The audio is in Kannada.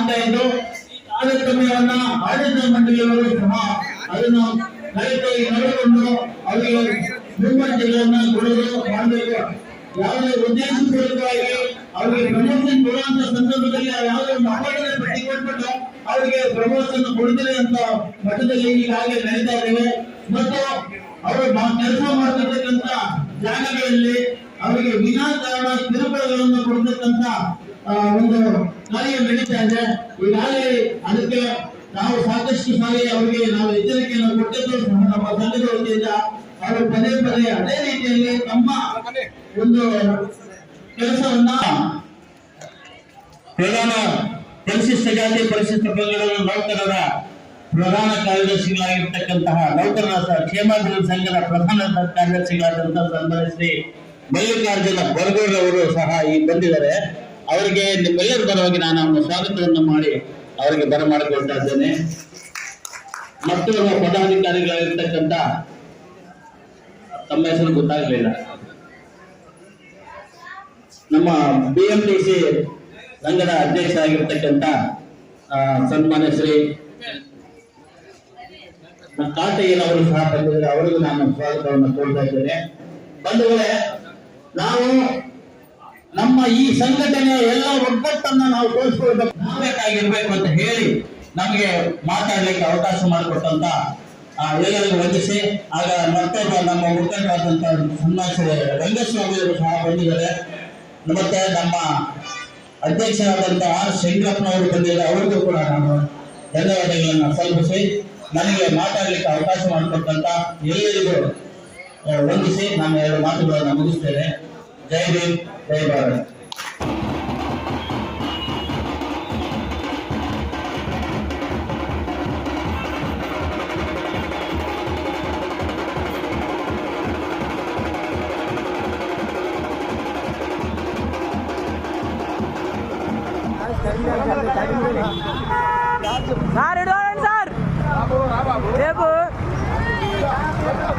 ಆಗ್ತಾ ಇದ್ದು ಕಾರ್ಯಕ್ರಮವನ್ನ ಆಡಳಿತ ಮಂಡಳಿಯವರು ಸಹ ಅದನ್ನು ಕರೆಕ್ಟಾಗಿ ನೋಡಿಕೊಂಡು ಅವರಿಗೆ ಮುಂಬಡ್ತಿಗಳನ್ನ ಕೊಡಲು ಮಾಡಬೇಕು. ಯಾವುದೇ ಉದ್ದೇಶಪೂರ್ವಕವಾಗಿ ಅವರಿಗೆ ಪ್ರಮೋಷನ್ ಕೊಡುವಂತ ಸಂದರ್ಭದಲ್ಲಿ ಯಾವುದೇ ಒಂದು ಆಟೋಗಳ ಪಟ್ಟಿ ಕೊಟ್ಬಿಟ್ಟು ಅವರಿಗೆ ಪ್ರಮೋಷನ್ ಕೊಡ್ತಾರೆ ಅಂತ ಮಟ್ಟದಲ್ಲಿ ಈಗಾಗಲೇ ನಡೀತಾ ಇದ್ದೇವೆ. ಮತ್ತು ಅವರು ಕೆಲಸ ಮಾಡತಕ್ಕಂತ ಜಾಗಗಳಲ್ಲಿ ಅವರಿಗೆ ವಿನಾಕಾರಣ ಕಿರುಕುಳಗಳನ್ನು ಕೊಡ್ತಕ್ಕಂತ ಒಂದು ಕಾರ್ಯ ನಡೀತಾ ಇದೆ. ಈಗಾಗಲೇ ಅದಕ್ಕೆ ನಾವು ಸಾಕಷ್ಟು ಸಾರಿ ಅವರಿಗೆ ನಾವು ಎಚ್ಚರಿಕೆಯನ್ನು ಕೊಟ್ಟಿದ್ದು ಸಹ ನಮ್ಮ ಸಂಘದ ವತಿಯಿಂದ ಅವರು ಪದೇ ಪದೇ ಅದೇ ರೀತಿಯಲ್ಲಿ ತಮ್ಮ ಒಂದು ಕೆಲಸವನ್ನ ಪ್ರಧಾನ ಪರಿಶಿಷ್ಟ ಜಾತಿ ಪರಿಶಿಷ್ಟ ಪಂಗಡದ ನೌಕರರ ಪ್ರಧಾನ ಕಾರ್ಯದರ್ಶಿಗಳಾಗಿರ್ತಕ್ಕಂತಹ ನೌಕರರ ಕ್ಷೇಮಾಭಿವೃದ್ಧಿ ಸಂಘದ ಪ್ರಧಾನ ಕಾರ್ಯದರ್ಶಿಗಳಾದಂತಹ ಸನ್ಮಾನ್ಯ ಶ್ರೀ ಮಲ್ಲಿಕಾರ್ಜುನ ಬರಗೂರ್ ಅವರು ಸಹ ಈಗ ಬಂದಿದ್ದಾರೆ. ಅವರಿಗೆ ನಿಮ್ಮೆಲ್ಲರ ಪರವಾಗಿ ನಾನು ಅವರ ಸ್ವಾಗತವನ್ನು ಮಾಡಿ ಅವರಿಗೆ ಬರಮಾಡಿಕೊಳ್ತಾ ಇದ್ದೇನೆ. ಮತ್ತು ನಮ್ಮ ಪದಾಧಿಕಾರಿಗಳಾಗಿರ್ತಕ್ಕಂಥ ತಮ್ಮ ಹೆಸರು ಗೊತ್ತಾಗಲಿಲ್ಲ, ನಮ್ಮ BMTC ಸಂಘದ ಅಧ್ಯಕ್ಷ ಆಗಿರ್ತಕ್ಕಂಥ ಸನ್ಮಾನ್ಯ ಶ್ರೀ ಕಾಟಯ್ಯನವರು ಸಹ ಬಂದಿದ್ದಾರೆ. ಅವರಿಗೂ ನಾನು ಸ್ವಾಗತವನ್ನು ಕೋರ್ತಾ ಇದ್ದೇನೆ. ಬಂಧುಗಳೇ, ನಾವು ನಮ್ಮ ಈ ಸಂಘಟನೆಯ ಎಲ್ಲ ಒಗ್ಗಟ್ಟನ್ನ ನಾವು ತೋರಿಸ್ಕೊಳ್ಬೇಕು, ನಾವೇಕಾಗಿರ್ಬೇಕು ಅಂತ ಹೇಳಿ ನಮಗೆ ಮಾತಾಡ್ಲಿಕ್ಕೆ ಅವಕಾಶ ಮಾಡಿಕೊಟ್ಟಂತ ಎಲ್ಲರಿಗೂ ವಂದಿಸಿ, ಆಗ ಮತ್ತೊಬ್ಬ ನಮ್ಮ ಮುಖಂಡರಾದಂತ ಸನ್ಮಾನ್ಯ ರಂಗಸ್ವಾಮಿ ಅವರು ಸಹ ಬಂದಿದ್ದಾರೆ. ಮತ್ತೆ ನಮ್ಮ ಅಧ್ಯಕ್ಷರಾದಂತ ಶಂಕರಪ್ಪನವರು ಬಂದಿದ್ದಾರೆ. ಅವರಿಗೂ ಕೂಡ ನಾನು ಧನ್ಯವಾದಗಳನ್ನು ಸಲ್ಲಿಸಿ ನನಗೆ ಮಾತಾಡ್ಲಿಕ್ಕೆ ಅವಕಾಶ ಮಾಡಿಕೊಟ್ಟಂತ ಎಲ್ಲರಿಗೂ ವಂದಿಸಿ ನಾನು ಎರಡು ಮಾತುಗಳನ್ನು ಮುಗಿಸ್ತೇನೆ. ಜೈ ಭೀಮ್, ಜೈ ಭಾರತ್. Sir, sir.